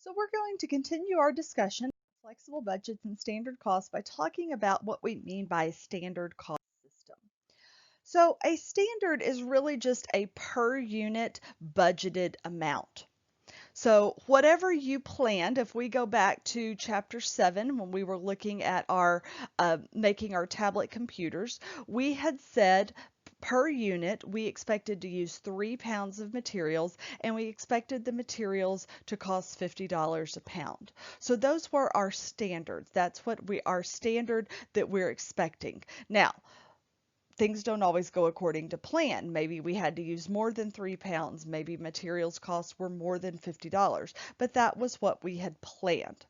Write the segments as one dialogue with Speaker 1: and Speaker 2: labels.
Speaker 1: So we're going to continue our discussion of flexible budgets and standard costs by talking about what we mean by a standard cost system. So a standard is really just a per unit budgeted amount. So whatever you planned, if we go back to chapter 7 when we were looking at our making our tablet computers, we had said per unit we expected to use 3 pounds of materials and we expected the materials to cost $50 a pound. So those were our standards. That's what our standard that we're expecting. Now, things don't always go according to plan. Maybe we had to use more than 3 pounds. Maybe materials costs were more than $50, but that was what we had planned.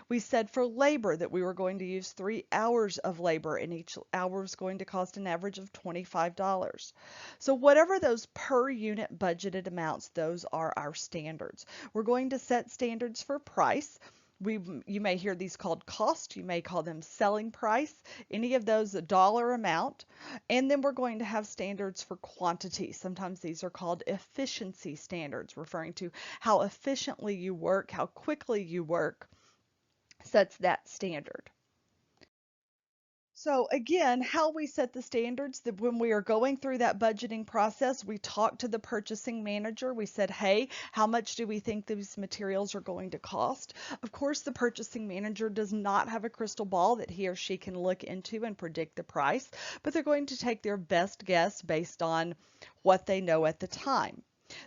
Speaker 1: We said for labor that we were going to use 3 hours of labor and each hour was going to cost an average of $25. So whatever those per unit budgeted amounts, those are our standards. We're going to set standards for price. You may hear these called cost, you may call them selling price, any of those a dollar amount. And then we're going to have standards for quantity. Sometimes these are called efficiency standards, referring to how efficiently you work, how quickly you work sets that standard. So again, how we set the standards, that when we are going through that budgeting process, we talk to the purchasing manager. We said, hey, how much do we think these materials are going to cost? Of course, the purchasing manager does not have a crystal ball that he or she can look into and predict the price, but they're going to take their best guess based on what they know at the time.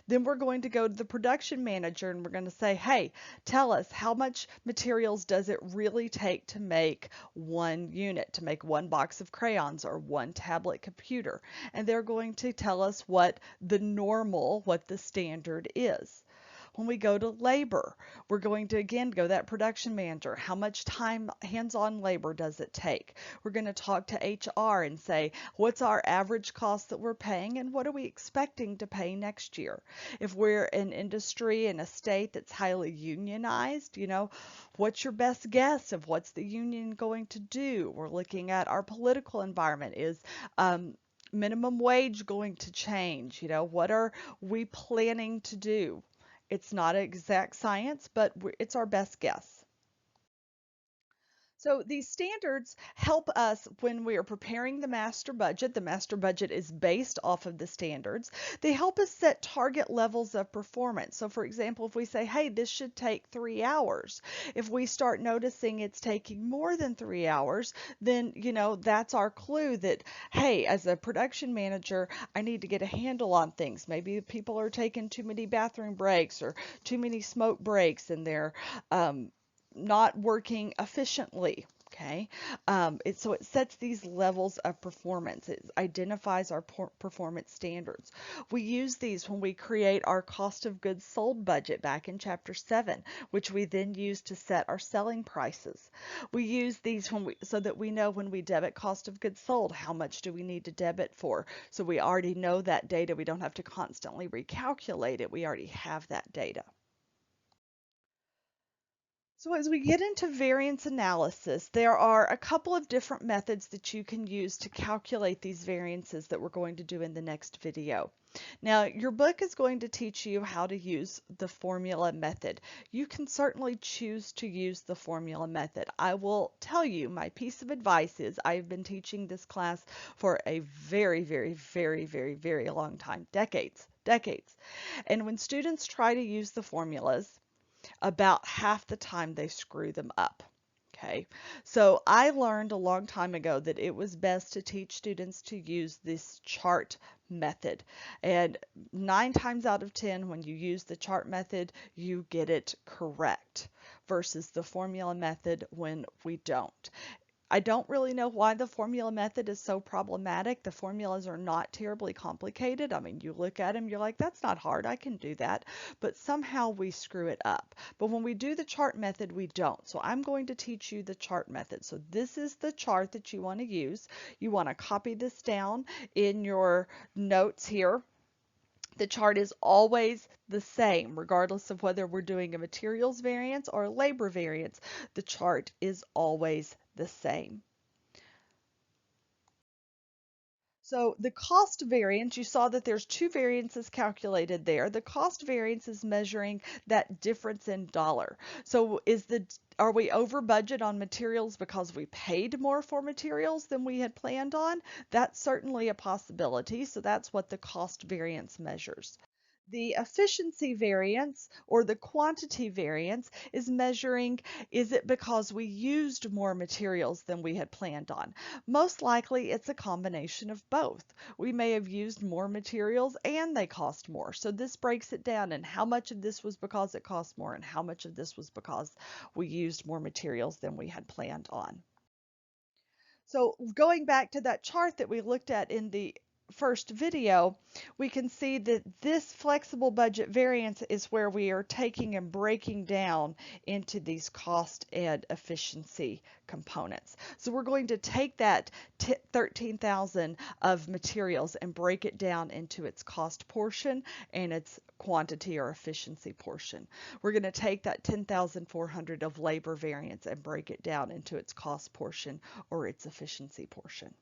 Speaker 1: Then we're going to go to the production manager and we're going to say, hey, tell us how much materials does it really take to make one unit, to make one box of crayons or one tablet computer. And they're going to tell us what the standard is. When we go to labor, we're going to again go that production manager. How much time, hands-on labor does it take? We're going to talk to HR and say, what's our average cost that we're paying and what are we expecting to pay next year? If we're an industry in a state that's highly unionized, what's your best guess of what's the union going to do? We're looking at our political environment. Is minimum wage going to change? What are we planning to do? It's not an exact science, but it's our best guess. So these standards help us when we are preparing the master budget. The master budget is based off of the standards. They help us set target levels of performance. So for example, if we say, hey, this should take 3 hours, if we start noticing it's taking more than 3 hours, then, that's our clue that, hey, as a production manager, I need to get a handle on things. Maybe people are taking too many bathroom breaks or too many smoke breaks and they're not working efficiently. Okay, so it sets these levels of performance. It identifies our performance standards. We use these when we create our cost of goods sold budget back in chapter 7, which we then use to set our selling prices. We use these so that we know when we debit cost of goods sold, how much do we need to debit for? So we already know that data. We don't have to constantly recalculate it. We already have that data. So as we get into variance analysis, there are a couple of different methods that you can use to calculate these variances that we're going to do in the next video. Now, your book is going to teach you how to use the formula method. You can certainly choose to use the formula method. I will tell you, my piece of advice is I've been teaching this class for a very, very, very, very, very long time, decades. And when students try to use the formulas, about half the time they screw them up. Okay, so I learned a long time ago that it was best to teach students to use this chart method. And 9 times out of 10, when you use the chart method, you get it correct versus the formula method when we don't. I don't really know why the formula method is so problematic. The formulas are not terribly complicated. I mean, you look at them, you're like, that's not hard, I can do that. But somehow we screw it up. But when we do the chart method, we don't. So I'm going to teach you the chart method. So this is the chart that you want to use. You want to copy this down in your notes here. The chart is always the same, regardless of whether we're doing a materials variance or a labor variance. The chart is always the same. So the cost variance, you saw that there's two variances calculated there. The cost variance is measuring that difference in dollar. So are we over budget on materials because we paid more for materials than we had planned on? That's certainly a possibility. So that's what the cost variance measures. The efficiency variance or the quantity variance is measuring, is it because we used more materials than we had planned on? Most likely it's a combination of both. We may have used more materials and they cost more. So this breaks it down, and how much of this was because it cost more and how much of this was because we used more materials than we had planned on. So going back to that chart that we looked at in the first video, we can see that this flexible budget variance is where we are taking and breaking down into these cost and efficiency components. So we're going to take that 13,000 of materials and break it down into its cost portion and its quantity or efficiency portion. We're going to take that 10,400 of labor variance and break it down into its cost portion or its efficiency portion.